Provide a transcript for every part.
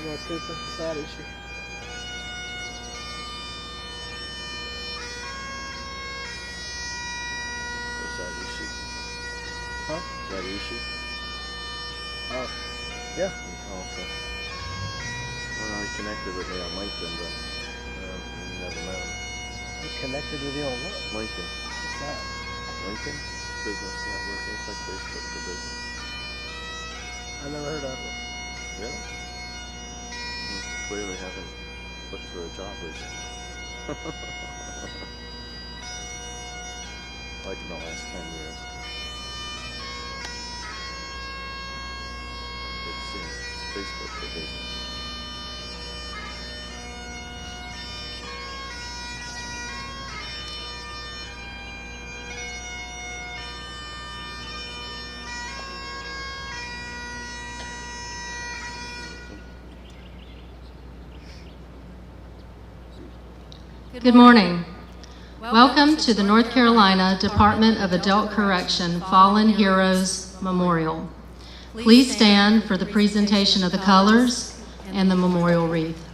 More paper, side issue. What's that issue? Huh? Is that issue? Oh, yeah. Oh, okay. Well, I connected with me on LinkedIn, but you never know. You connected with you on what? LinkedIn. What's that? LinkedIn? It's business networking. It's like Facebook for business. I never heard of it. Really? Clearly haven't looked for a job recently. Like in the last 10 years. It's Facebook for business. Good morning. Welcome to the North Carolina Department of Adult Correction Fallen Heroes Memorial. Please stand for the presentation of the colors and the memorial wreath.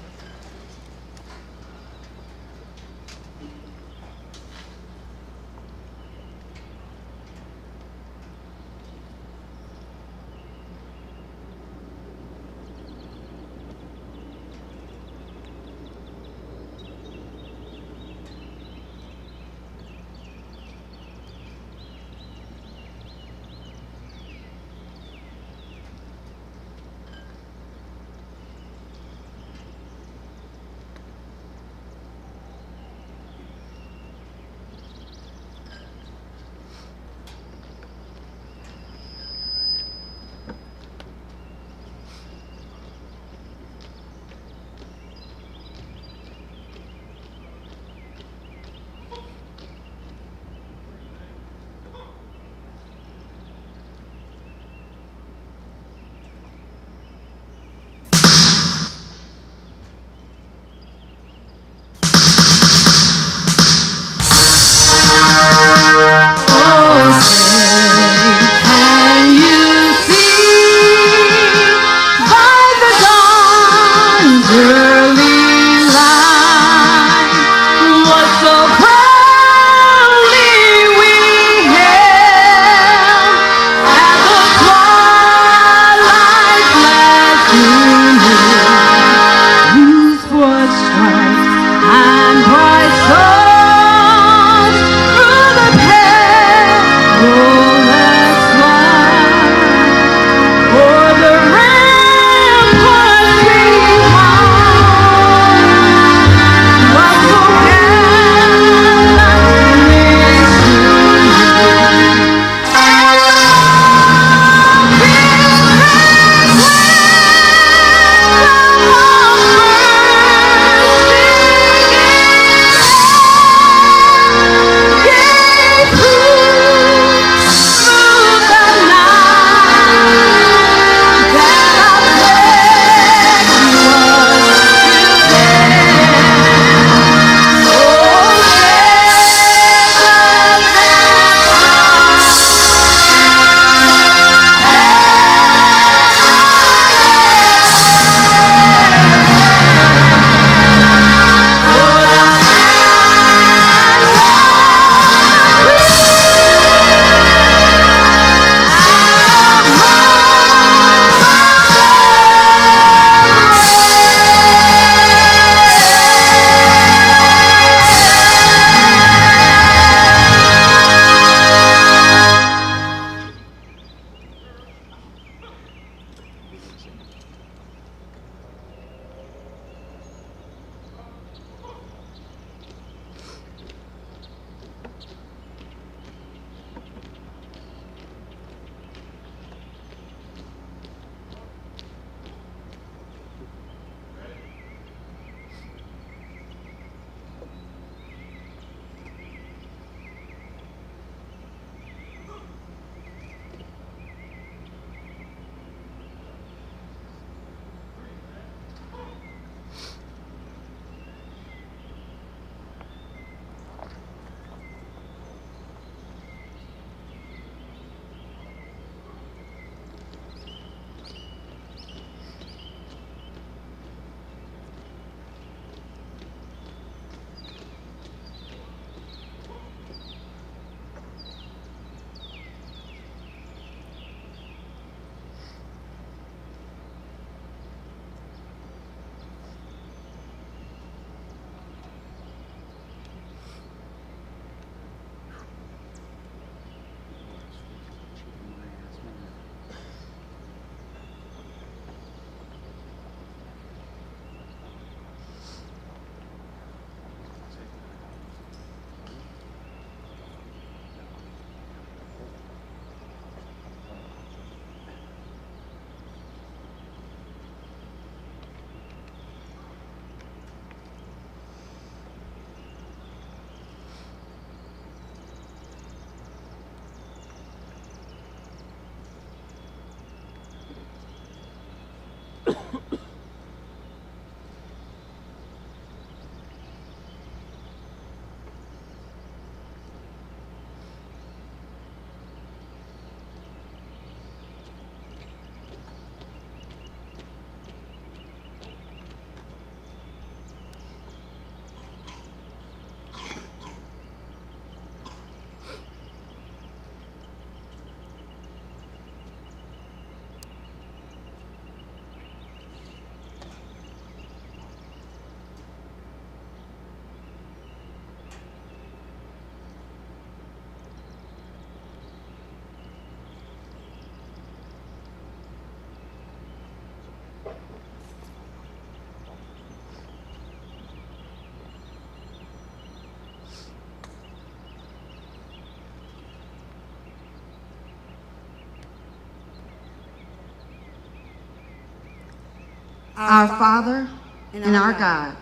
our Father and our God,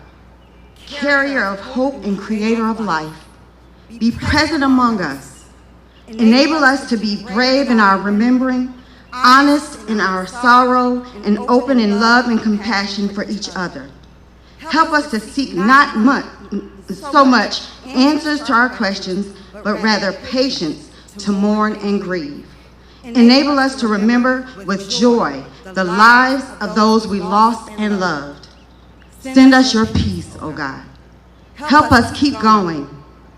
carrier of hope and creator of life, be present among us. Enable us to be brave in our remembering, honest in our sorrow, and open in love and compassion for each other. Help us to seek not so much answers to our questions, but rather patience to mourn and grieve. Enable us to remember with joy the lives of those we lost and loved. Send us your peace, O God. Help us keep going.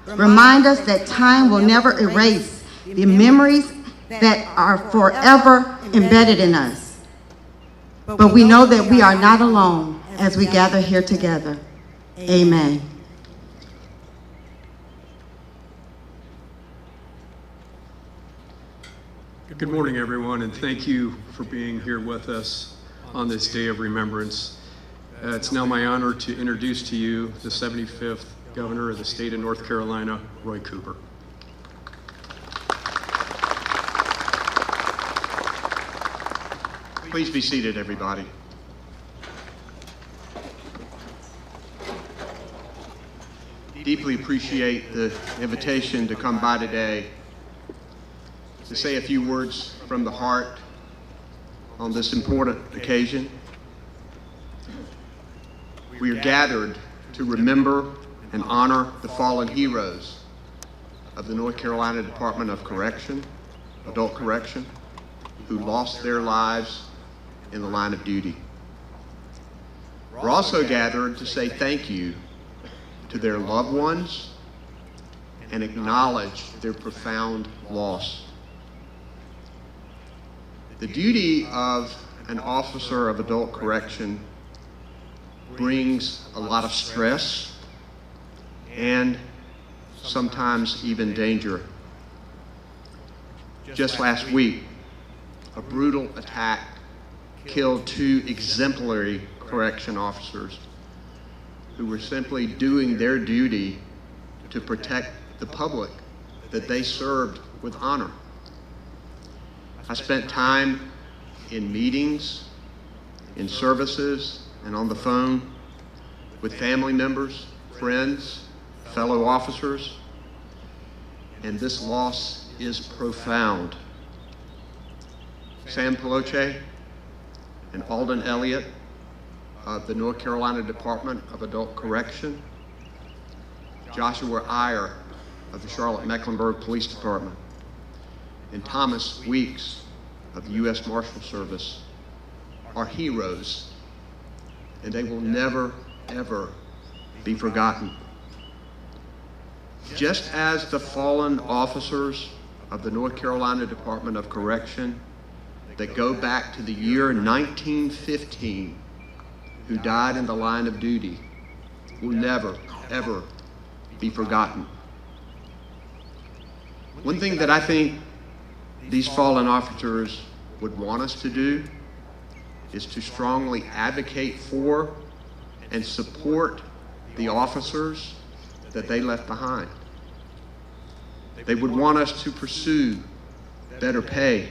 Remind us that time will never erase the memories that are forever embedded in us. But we know that we are not alone as we gather here together. Amen. Good morning, everyone, and thank you for being here with us on this day of remembrance. It's now my honor to introduce to you the 75th Governor of the state of North Carolina, Roy Cooper. Please be seated, everybody. Deeply appreciate the invitation to come by today to say a few words from the heart on this important occasion. We are gathered to remember and honor the fallen heroes of the North Carolina Department of Correction, Adult Correction, who lost their lives in the line of duty. We're also gathered to say thank you to their loved ones and acknowledge their profound loss. The duty of an officer of adult correction brings a lot of stress and sometimes even danger. Just last week, a brutal attack killed 2 exemplary correction officers who were simply doing their duty to protect the public that they served with honor. I spent time in meetings, in services, and on the phone with family members, friends, fellow officers, and this loss is profound. Sam Peloche and Alden Elliott of the North Carolina Department of Adult Correction, Joshua Iyer of the Charlotte-Mecklenburg Police Department, and Thomas Weeks of the U.S. Marshal Service are heroes, and they will never, ever be forgotten. Just as the fallen officers of the North Carolina Department of Correction that go back to the year 1915 who died in the line of duty will never, ever be forgotten. One thing that I think these fallen officers would want us to do is to strongly advocate for and support the officers that they left behind. They would want us to pursue better pay,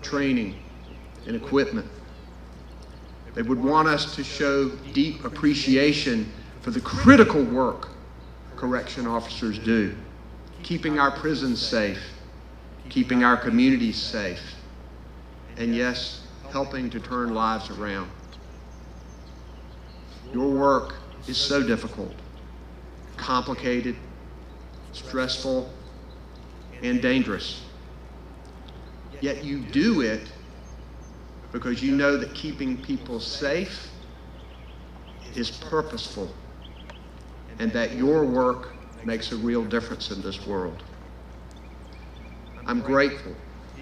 training, and equipment. They would want us to show deep appreciation for the critical work correction officers do, keeping our prisons safe, keeping our communities safe, and yes, helping to turn lives around. Your work is so difficult, complicated, stressful, and dangerous. Yet you do it because you know that keeping people safe is purposeful and that your work makes a real difference in this world. I'm grateful,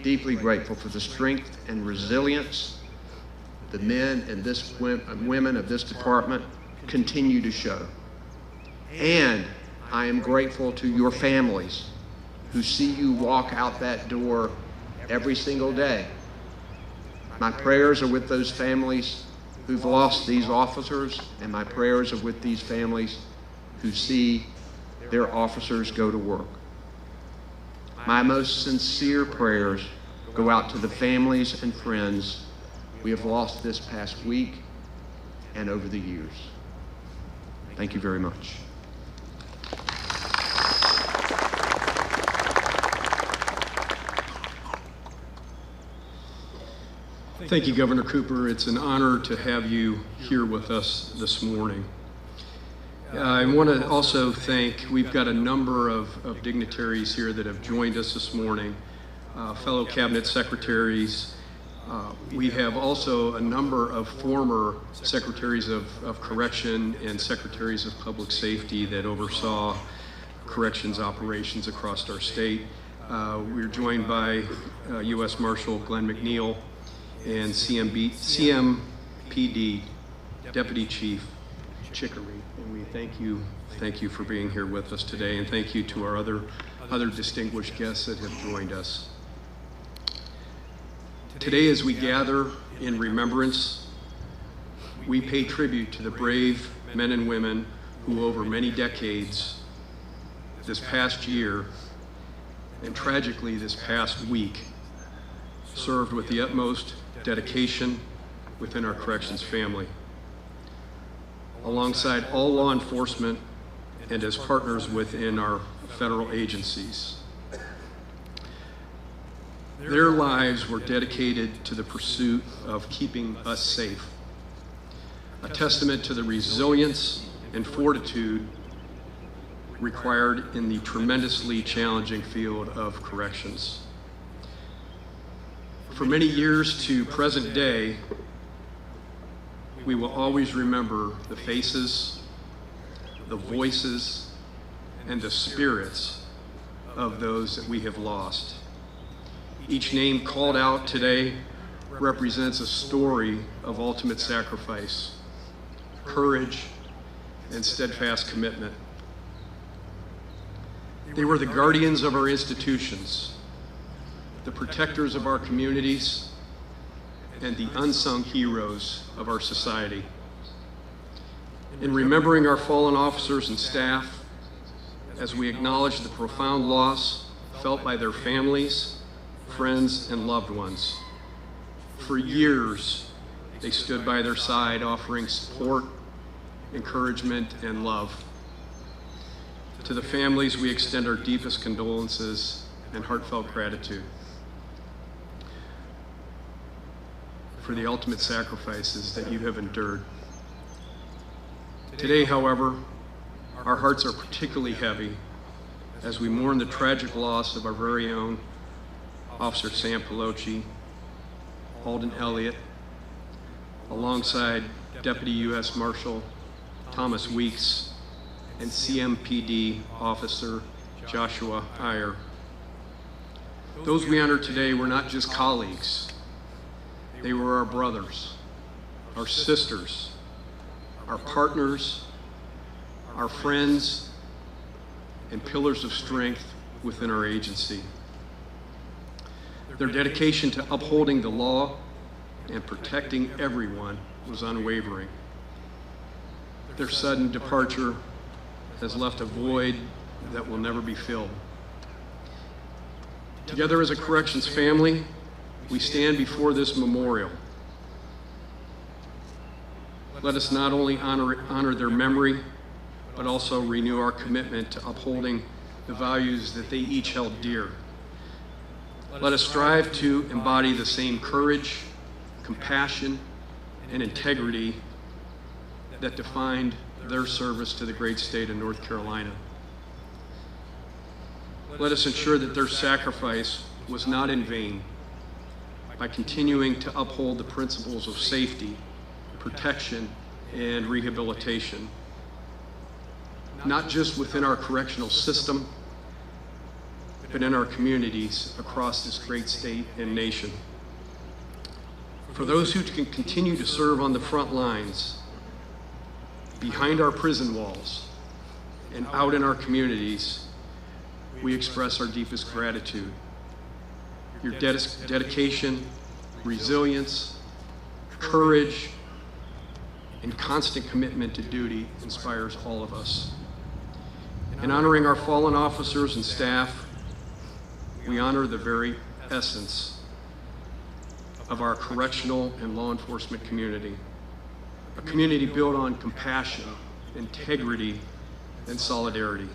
deeply grateful for the strength and resilience the men and women of this department continue to show. And I am grateful to your families who see you walk out that door every single day. My prayers are with those families who've lost these officers, and my prayers are with these families who see their officers go to work. My most sincere prayers go out to the families and friends we have lost this past week and over the years. Thank you very much. Thank you, Governor Cooper. It's an honor to have you here with us this morning. I want to also thank, we've got a number of dignitaries here that have joined us this morning, fellow cabinet secretaries. We have also a number of former secretaries of correction and secretaries of public safety that oversaw corrections operations across our state. We're joined by U.S. Marshal Glenn McNeil and CMPD Deputy Chief Chicory. And we thank you for being here with us today, and thank you to our other distinguished guests that have joined us. Today, as we gather in remembrance, we pay tribute to the brave men and women who over many decades, this past year, and tragically this past week, served with the utmost dedication within our corrections family. Alongside all law enforcement and as partners within our federal agencies. Their lives were dedicated to the pursuit of keeping us safe, a testament to the resilience and fortitude required in the tremendously challenging field of corrections. For many years to present day, we will always remember the faces, the voices, and the spirits of those that we have lost. Each name called out today represents a story of ultimate sacrifice, courage, and steadfast commitment. They were the guardians of our institutions, the protectors of our communities, and the unsung heroes of our society. In remembering our fallen officers and staff, as we acknowledge the profound loss felt by their families, friends, and loved ones. For years, they stood by their side, offering support, encouragement, and love. To the families, we extend our deepest condolences and heartfelt gratitude for the ultimate sacrifices that you have endured. Today, however, our hearts are particularly heavy as we mourn the tragic loss of our very own Officer Sam Pelosi, Alden Elliott, alongside Deputy U.S. Marshal Thomas Weeks and CMPD Officer Joshua Iyer. Those we honor today were not just colleagues. They were our brothers, our sisters, our partners, our friends, and pillars of strength within our agency. Their dedication to upholding the law and protecting everyone was unwavering. Their sudden departure has left a void that will never be filled. Together as a corrections family, we stand before this memorial. Let us not only honor their memory, but also renew our commitment to upholding the values that they each held dear. Let us strive to embody the same courage, compassion, and integrity that defined their service to the great state of North Carolina. Let us ensure that their sacrifice was not in vain by continuing to uphold the principles of safety, protection, and rehabilitation, not just within our correctional system, but in our communities across this great state and nation. For those who can continue to serve on the front lines, behind our prison walls, and out in our communities, we express our deepest gratitude. Your dedication, resilience, courage, and constant commitment to duty inspires all of us. In honoring our fallen officers and staff, we honor the very essence of our correctional and law enforcement community, a community built on compassion, integrity, and solidarity.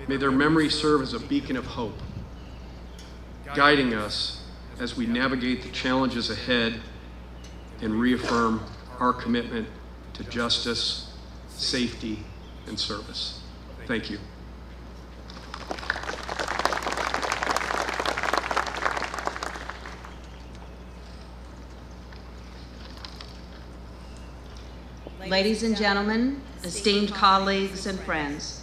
May their memory serve as a beacon of hope, guiding us as we navigate the challenges ahead and reaffirm our commitment to justice, safety, and service. Thank you. Ladies and gentlemen, esteemed colleagues and friends,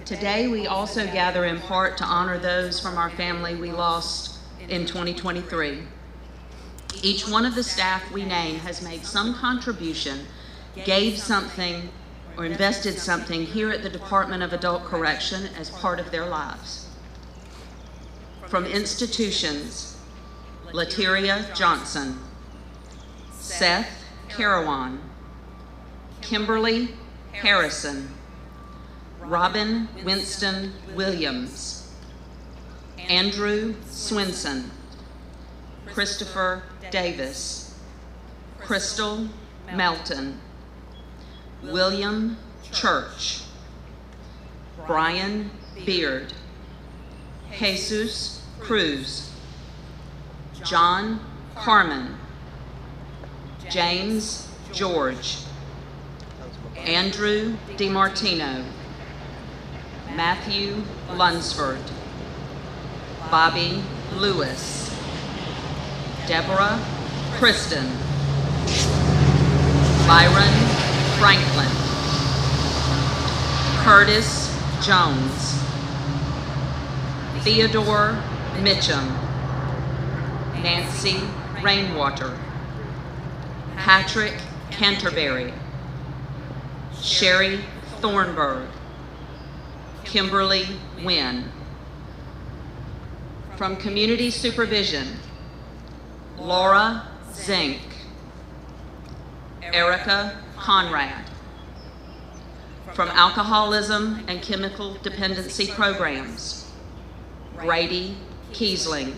today we also gather in part to honor those from our family we lost in 2023. Each one of the staff we name has made some contribution, gave something, or invested something here at the Department of Adult Correction as part of their lives. From institutions, Lateria Johnson, Seth Carawan, Kimberly Harrison, Robin Winston Williams, Andrew Swinson, Christopher Davis, Crystal Melton, William Church, Brian Beard, Jesus Cruz, John Carmen, James George, Andrew DiMartino, Matthew Lunsford, Bobby Lewis, Deborah Kristen, Byron Franklin, Curtis Jones, Theodore Mitchum, Nancy Rainwater, Patrick Canterbury, Sherry Thornburg, Kimberly Wynn. From Community Supervision, Laura Zink, Erica Conrad. From Alcoholism and Chemical Dependency Programs, Brady Kiesling.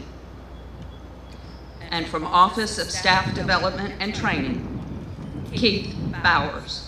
And from Office of Staff Development and Training, Keith Bowers.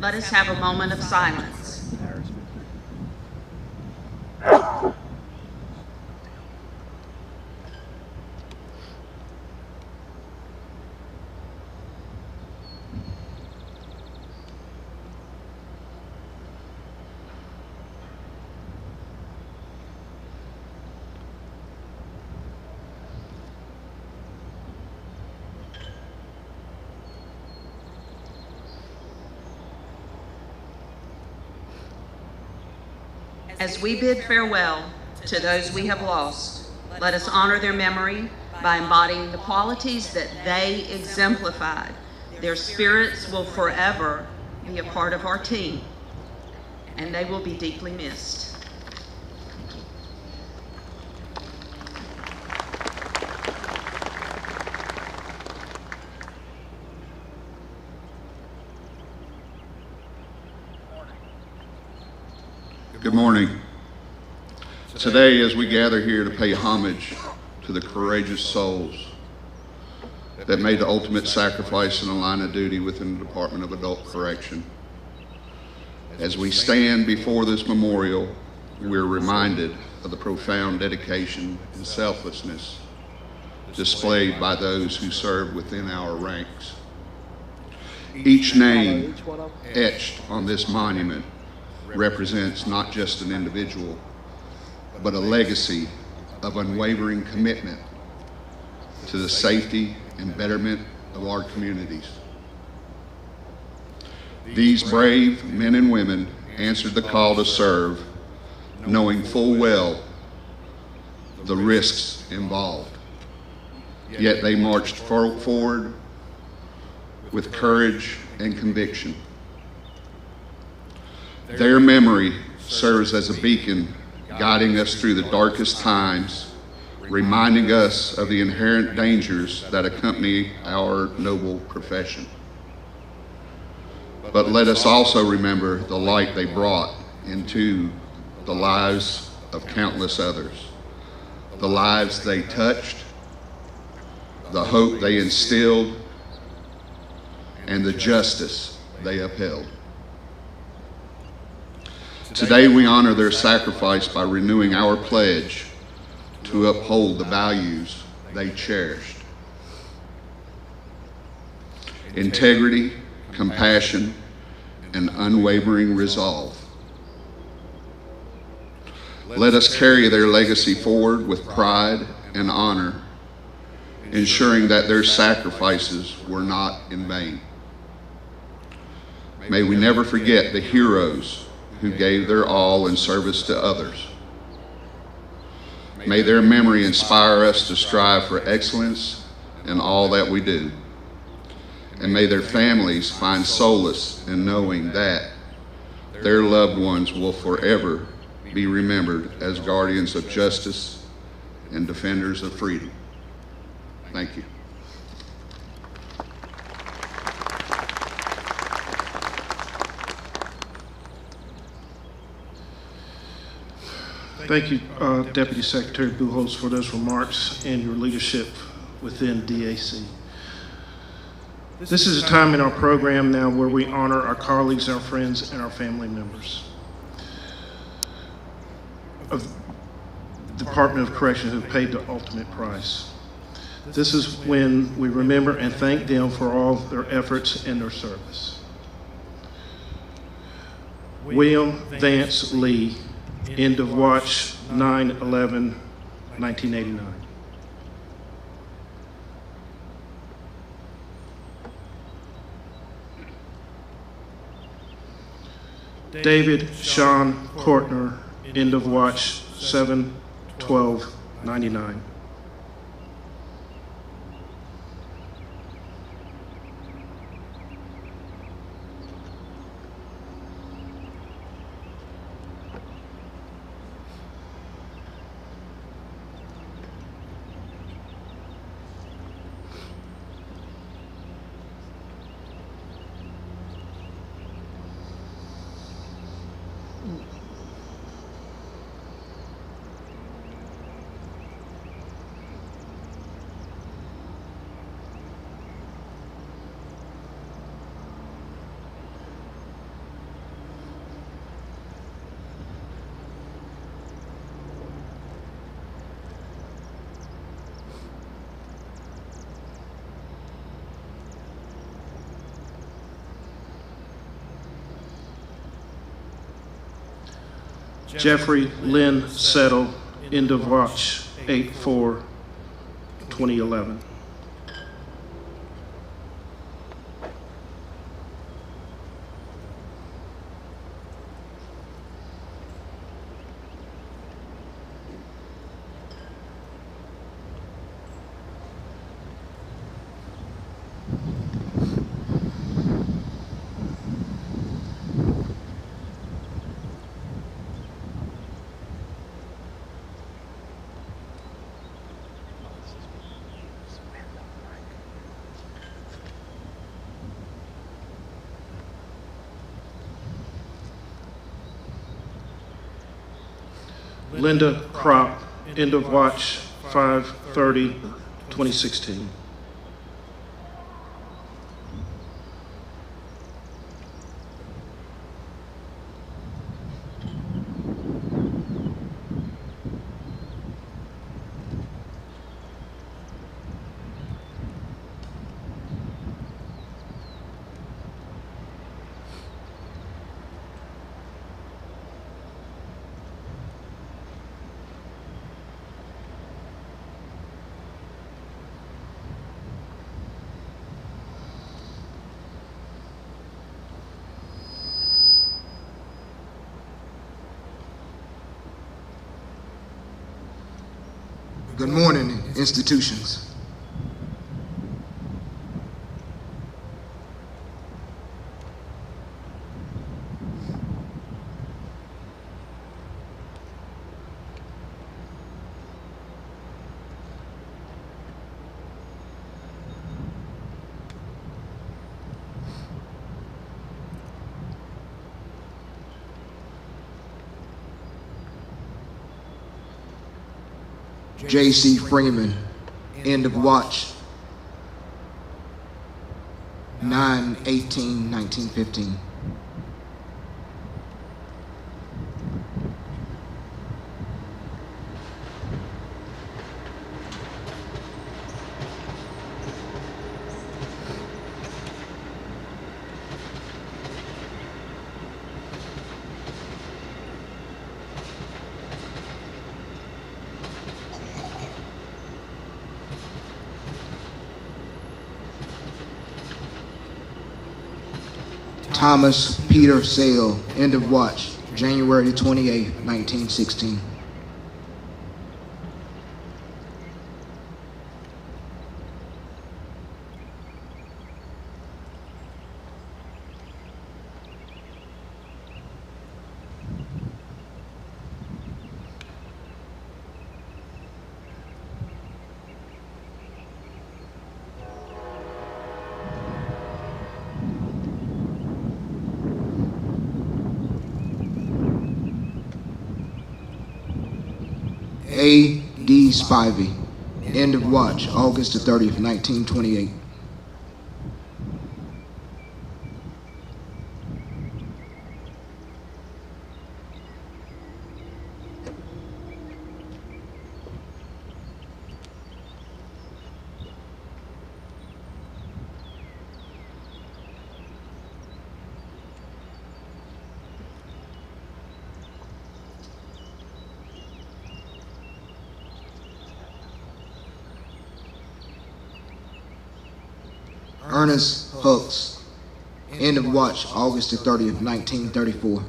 Let us have a moment of silence. As we bid farewell to those we have lost, let us honor their memory by embodying the qualities that they exemplified. Their spirits will forever be a part of our team, and they will be deeply missed. Good morning. Today, as we gather here to pay homage to the courageous souls that made the ultimate sacrifice in the line of duty within the Department of Adult Correction, as we stand before this memorial, we're reminded of the profound dedication and selflessness displayed by those who served within our ranks. Each name etched on this monument represents not just an individual, but a legacy of unwavering commitment to the safety and betterment of our communities. These brave men and women answered the call to serve, knowing full well the risks involved. Yet they marched forward with courage and conviction. Their memory serves as a beacon guiding us through the darkest times, reminding us of the inherent dangers that accompany our noble profession. But let us also remember the light they brought into the lives of countless others, the lives they touched, the hope they instilled, and the justice they upheld. Today we honor their sacrifice by renewing our pledge to uphold the values they cherished. Integrity, compassion, and unwavering resolve. Let us carry their legacy forward with pride and honor, ensuring that their sacrifices were not in vain. May we never forget the heroes who gave their all in service to others. May their memory inspire us to strive for excellence in all that we do. And may their families find solace in knowing that their loved ones will forever be remembered as guardians of justice and defenders of freedom. Thank you. Thank you, Deputy Secretary Buchholz, for those remarks and your leadership within DAC. This is a time in our program now where we honor our colleagues, our friends, and our family members of the Department of Correction who paid the ultimate price. This is when we remember and thank them for all their efforts and their service. William Vance Lee, end of watch 9/11/1989. David Sean Kortner, end of watch 7/12/99. Jeffrey Lynn Settle, end of watch 8/4/2011. Linda Kropp, end of watch 5/30/2016. Good morning, institutions. J.C. Freeman, end of watch, 9/18/1915. Thomas Peter Sale, end of watch, January 28, 1916. A.D. Spivey, end of watch, August the 30th, 1928. Ernest Hooks, end of watch, August the 30th, 1934.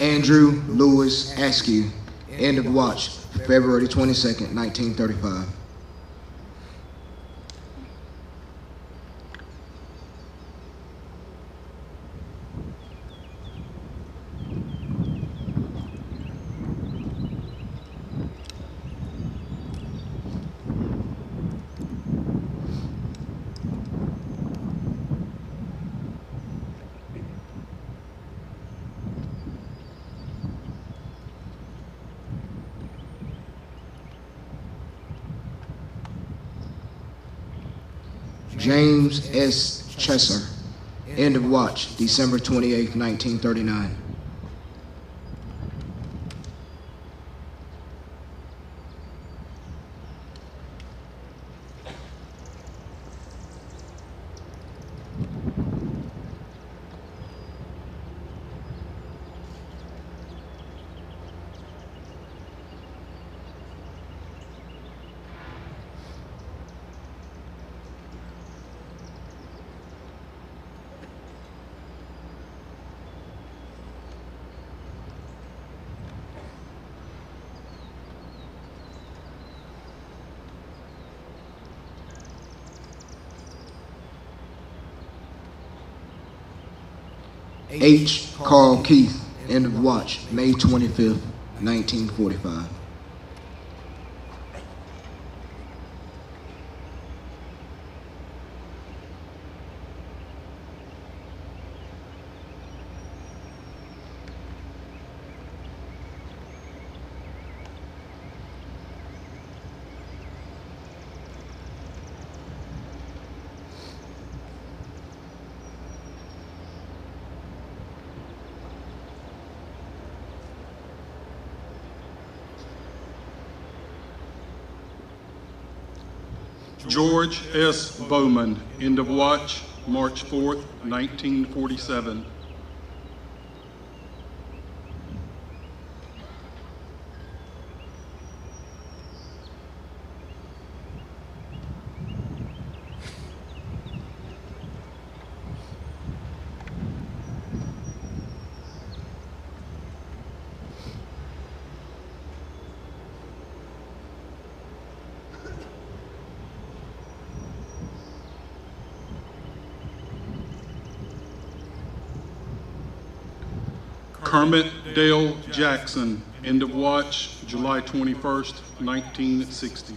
Andrew Lewis Askew, end of watch, February 22nd, 1935. James S. Chesser, end of watch, December 28, 1939. H. Carl Keith, end of watch, May 25th, 1945. George S. Bowman, end of watch, March 4th, 1947. Kermit Dale Jackson, end of watch, July 21st, 1960.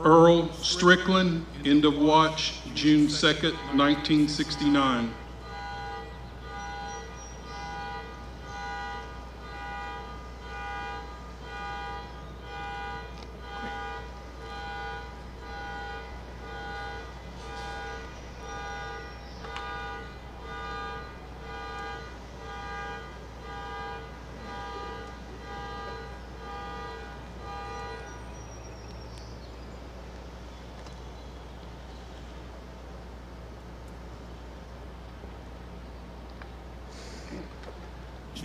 Earl Strickland, end of watch, June 2nd, 1969.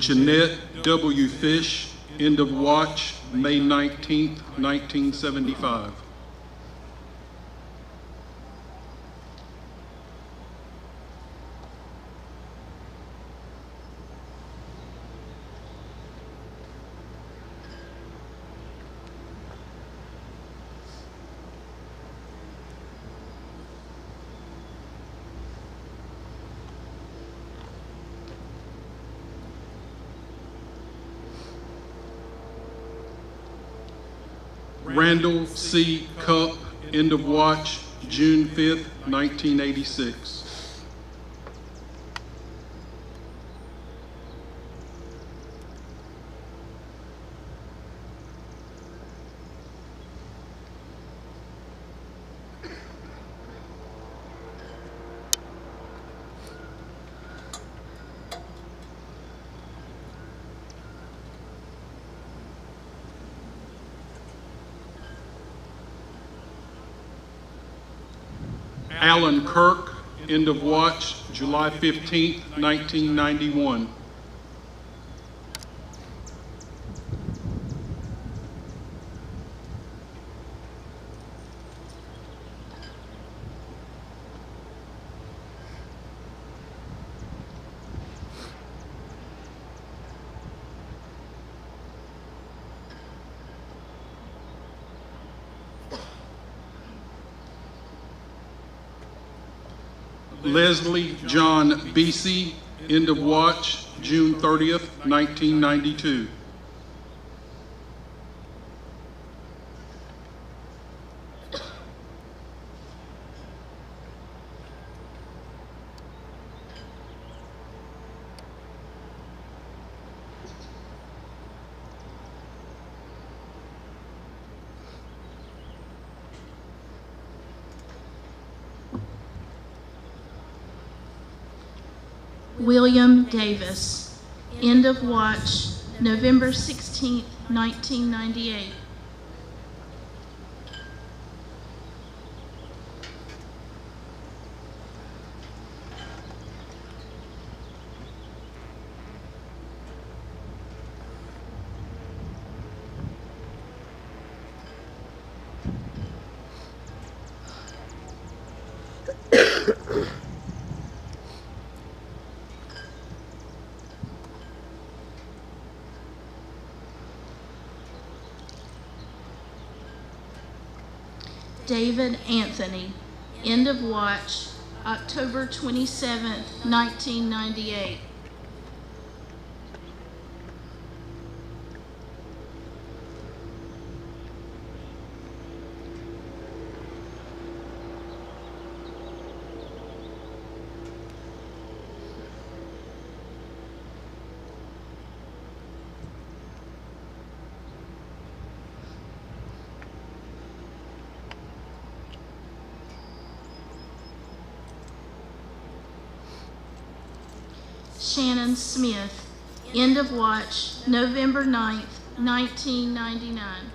Jeanette W. Fish, end of watch, May 19th, 1975. Randall C. Cupp, end of watch, June 5th, 1986. Alan Kirk, end of watch, July 15th, 1991. Leslie John Beasy, end of watch, June 30th, 1992. William Davis, end of watch, November 16th, 1998. David Anthony, end of watch, October 27th, 1998. Shannon Smith, end of watch, November 9th, 1999.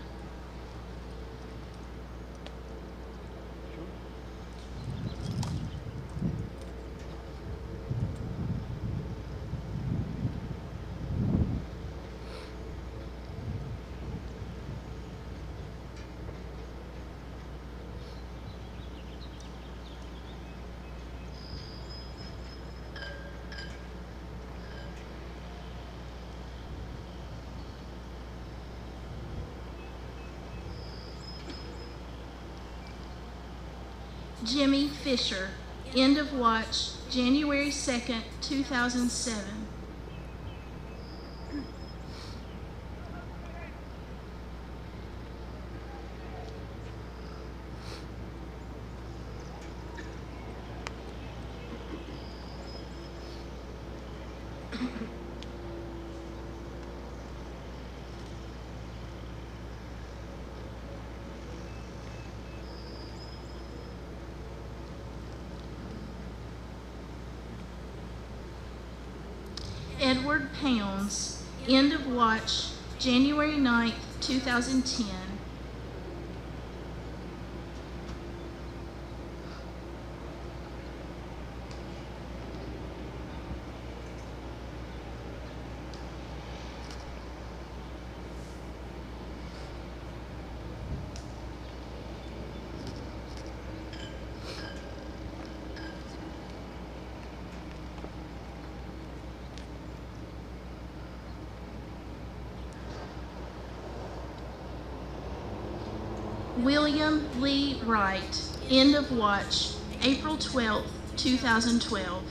Jimmy Fisher, end of watch, January 2nd, 2007. Edward Pounds, end of watch, January 9th, 2010. William Lee Wright, end of watch, April 12th, 2012.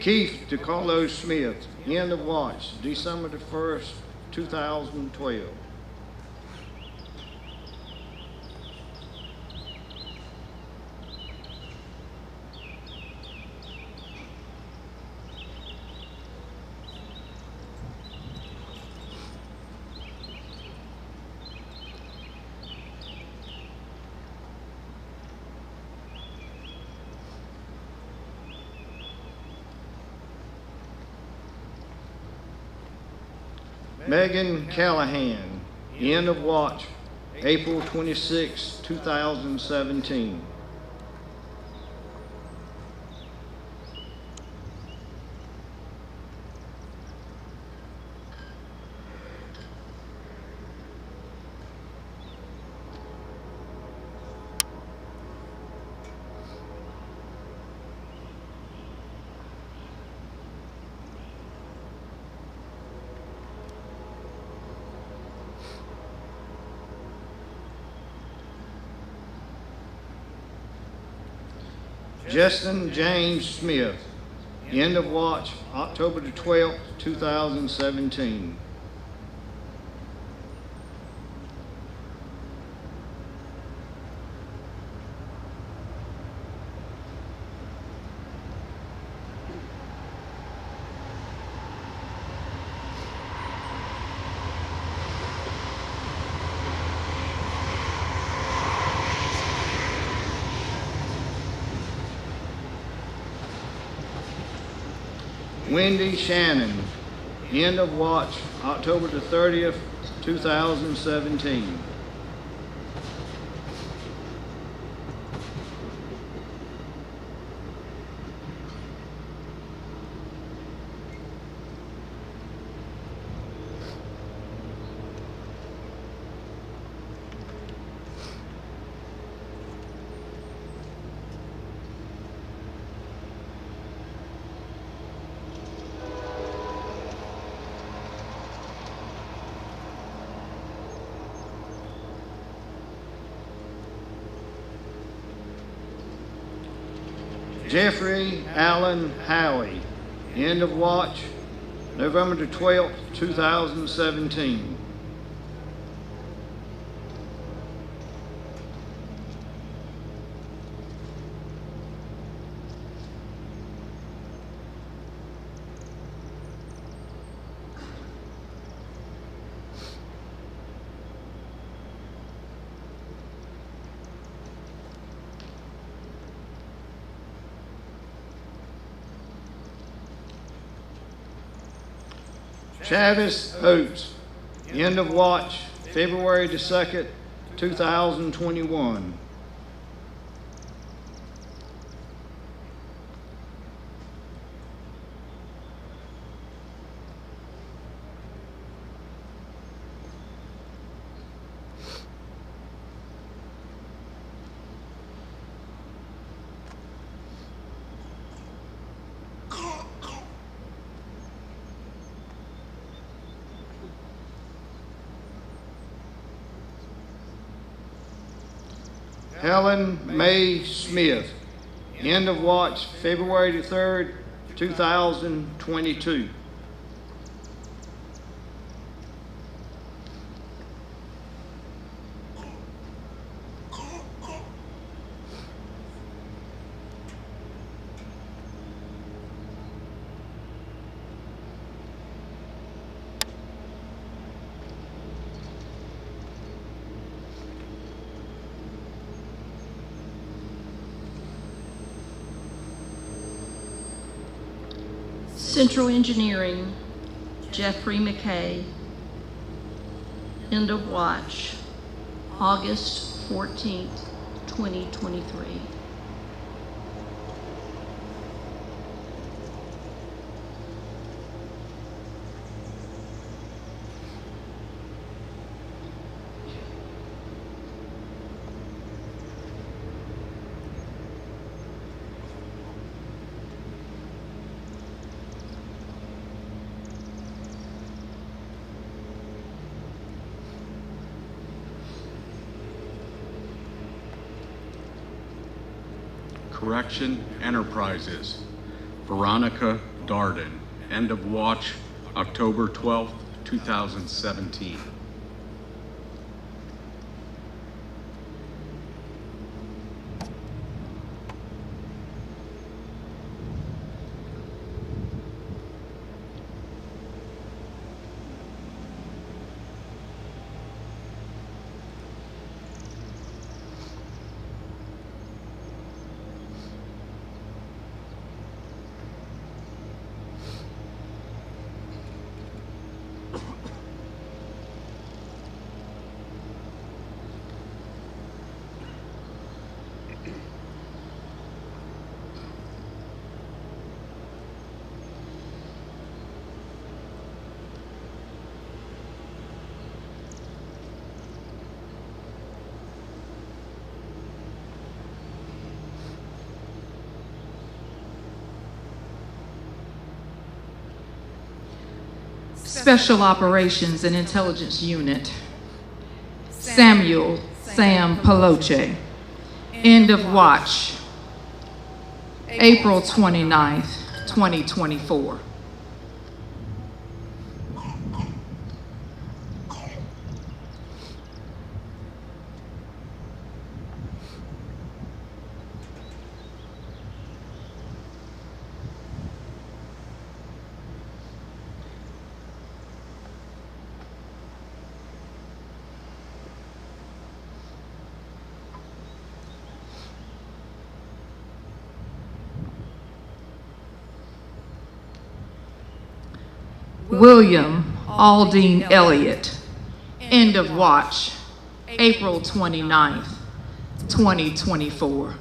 Keith DeCarlo Smith, end of watch, December the 1st, 2012. Megan Callahan, end of watch, April 26, 2017. Justin James Smith, end of watch, October the 12th, 2017. Wendy Shannon, end of watch, October the 30th, 2017. Jeffrey Allen Howie, end of watch, November the 12th, 2017. Travis Oates, end of watch, February the 2nd, 2021. Helen Mae Smith, end of watch, February the 3rd, 2022. Central Engineering, Jeffrey McKay, end of watch, August 14th, 2023. Correction Enterprises, Veronica Darden, end of watch, October 12th, 2017. Special Operations and Intelligence Unit, Samuel Sam Peloche, end of watch, April 29th, 2024. William Aldine Elliott, end of watch, April 29th, 2024.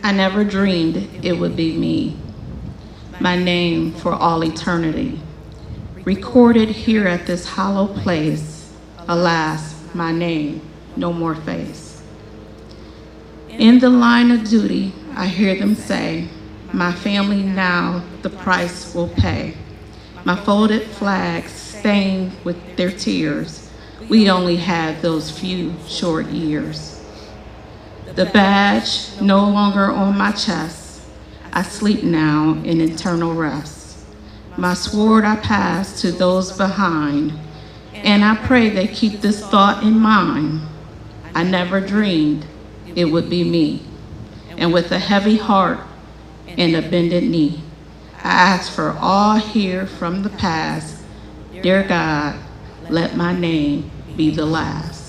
I never dreamed it would be me. My name for all eternity, recorded here at this hollow place. Alas, my name, no more face. In the line of duty, I hear them say, my family now the price will pay. My folded flags stained with their tears. We only had those few short years. The badge no longer on my chest. I sleep now in eternal rest. My sword I pass to those behind, and I pray they keep this thought in mind. I never dreamed it would be me. And with a heavy heart and a bended knee, I ask for all here from the past. Dear God, let my name be the last.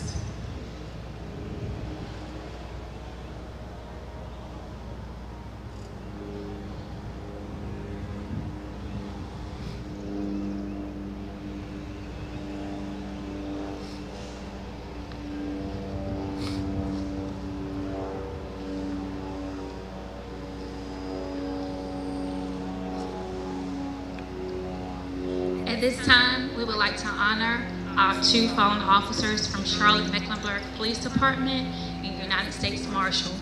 At this time, we would like to honor our 2 fallen officers from Charlotte-Mecklenburg Police Department and United States Marshal.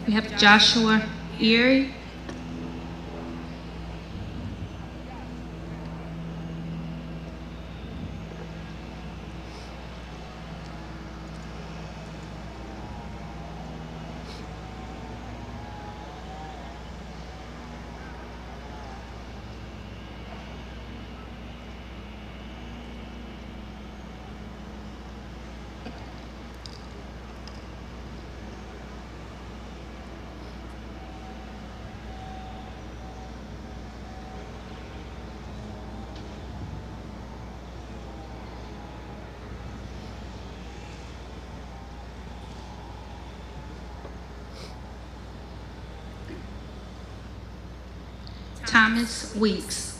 We have Joshua Erie, Thomas Weeks.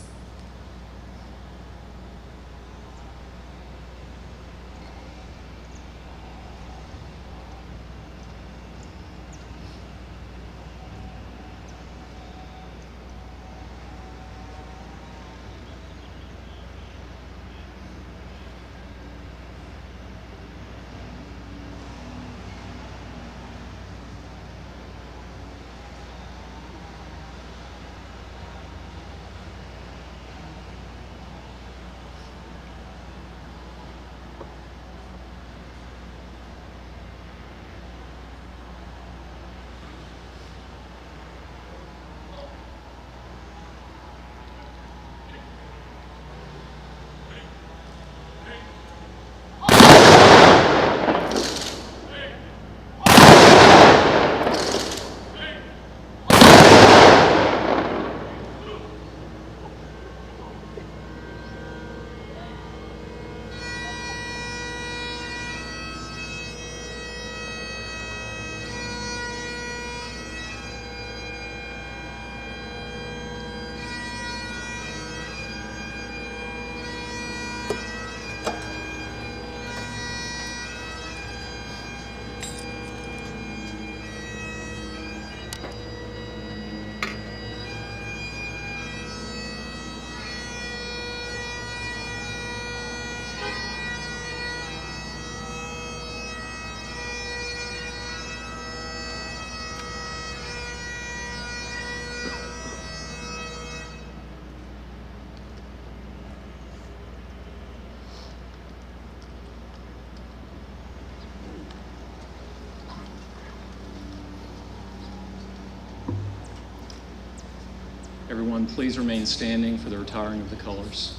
Everyone, please remain standing for the retiring of the colors.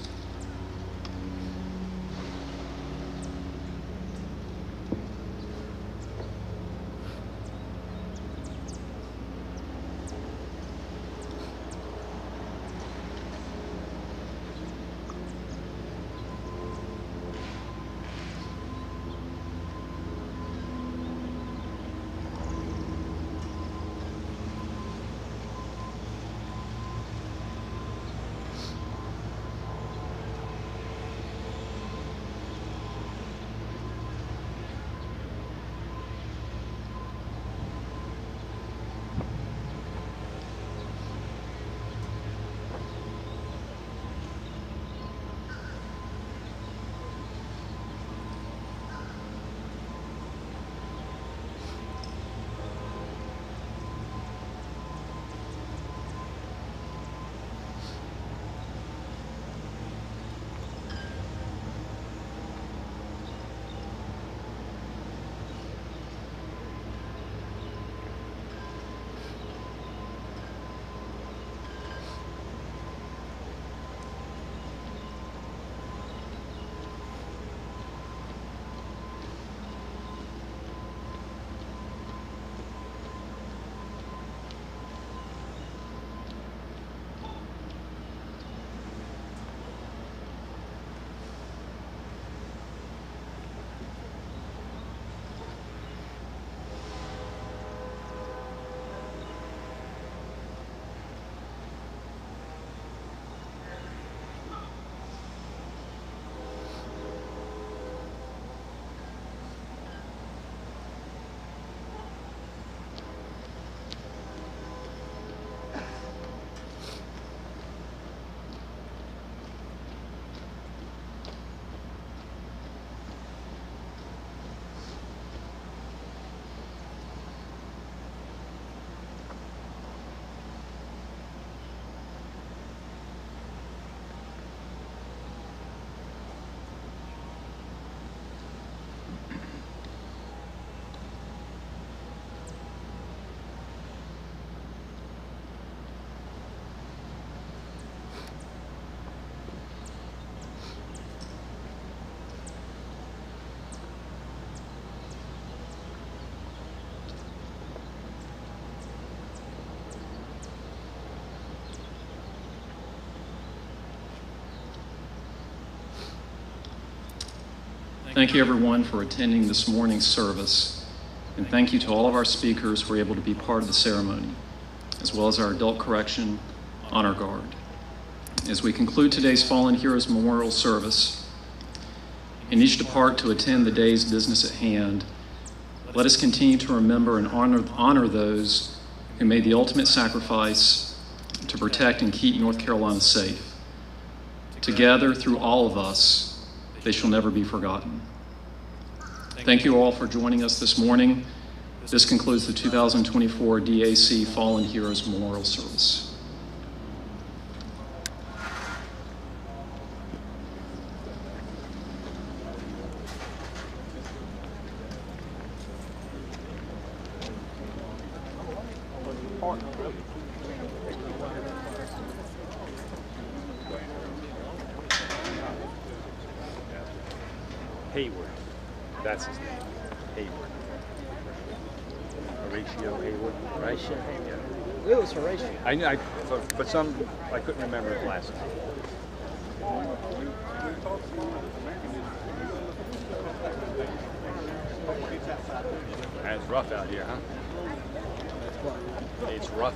Thank you everyone for attending this morning's service, and thank you to all of our speakers who were able to be part of the ceremony, as well as our Adult Correction Honor Guard. As we conclude today's Fallen Heroes Memorial Service, and each depart to attend the day's business at hand, let us continue to remember and honor those who made the ultimate sacrifice to protect and keep North Carolina safe. Together, through all of us, they shall never be forgotten. Thank you all for joining us this morning. This concludes the 2024 DAC Fallen Heroes Memorial Service. Hayward. That's his name. Hayward. Horatio Hayward. Horatio Hayward. It was Horatio. I knew, but I couldn't remember his last name. It's rough out here, huh? It's rough.